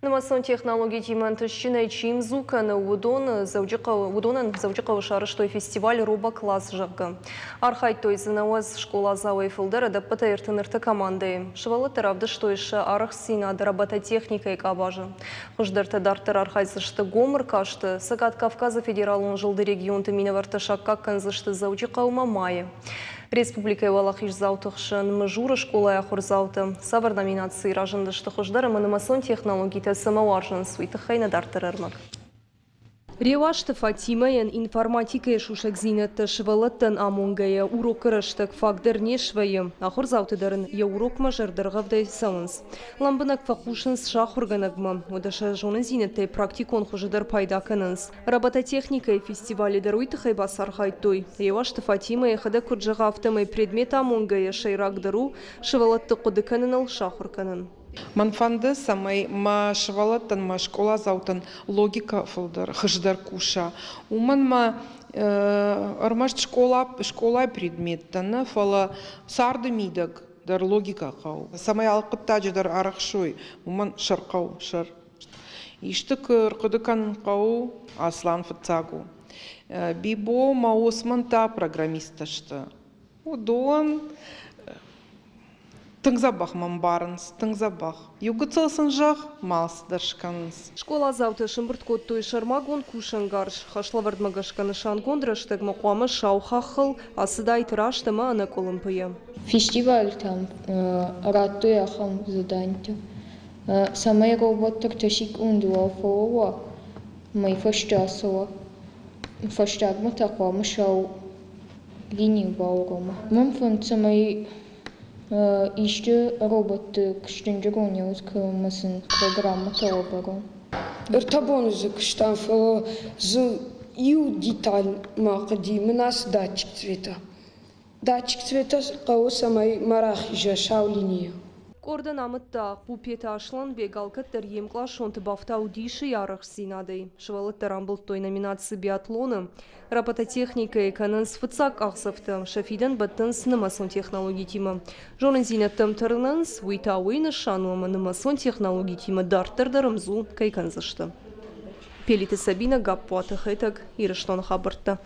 Инновацион технологии тимантышчина чим зуканы удонан завжықы шарыштой фестиваль роба класс жағы. Архайт той зынауаз школа зауай фылдары да пытайыртынырты командой. Шывалы таравды штойшы арық синады робототехника и кабажы. Құждырты дартыр архайзышты гомыр кашты, Сагат Кавказа федералын жылды регионты миноварты шаққа канзышты завжықы умамайы. Республика Валахиш заутықшын мұжуры школа яхур зауты. Савар номинации ражындышты құждары мұнымасон технологии самауаржын суйты хайна дартырырмак. Ревашты Фатимаян информатика шушак зинетті шывалыттын амонгая урок кырыштык фагдыр нешвайы. Ахур заутыдарын я урок мажардырғавдай сауынс. Ламбынак фахушынс шахурганагма. Одаша жоны зинетті практикон хужыдар пайда кынынс. Робототехника фестивалі даруйты хайбасар хайтой. Ревашты Фатимая хада курджыға автомай предмет амонгая шайрагдыру шывалытты қудыканынал шахурканын. Манфанды самай ма швалаттан ма школа заутан логика фылдар хыждар куша. Уман ма армаш школа предметтаны фала сарды мидак дар логика қау. Самай алқыттажы дар арақшой. Уман шарқау шар. Иштік рқыдыкан қау аслан фыцагу. Бибо ма османта программисташты. Удон Тыңзабах мамбарынс, тыңзабах. Югыцылсын жақ, малсыдаршқанынс. Школа зауты шымбырт той шармагон кушангарш. Хашлавардмагашқаны шангондраштык мақуамы шаухахыл, асыдай тыраштымы ана колымпыя. Фестиваль там ратуй ахам заданьте. Самай роботтар ташик ундуа фоуа. Май фаштасуа. Фаштагма тақуамы шау линию баурома. Мамфан самай İşte robotu kıştınca oynuyoruz kırılmasın programı tabaru. Irtabonuzı kıştan sonra ю деталь мақди нас датчик цвета. Датчик цвета қау самай марахижа шаулиния. Кордан амытта пупета ашлан бегалкаттар емклашонты бафтау диши ярых синадой. Шывалыттар амбыл той номинации биатлоны. Робототехника эканынс фыцак ақсыфты. Шафидан баттынс нымасон технологии тима. Жонын зинеттім тұрнынс уйта уйны шануамы нымасон технологии тима дарттырдарымзу кайканзышты. Пелиті Сабина Гаппуаты хайтак ирыштон хабыртты.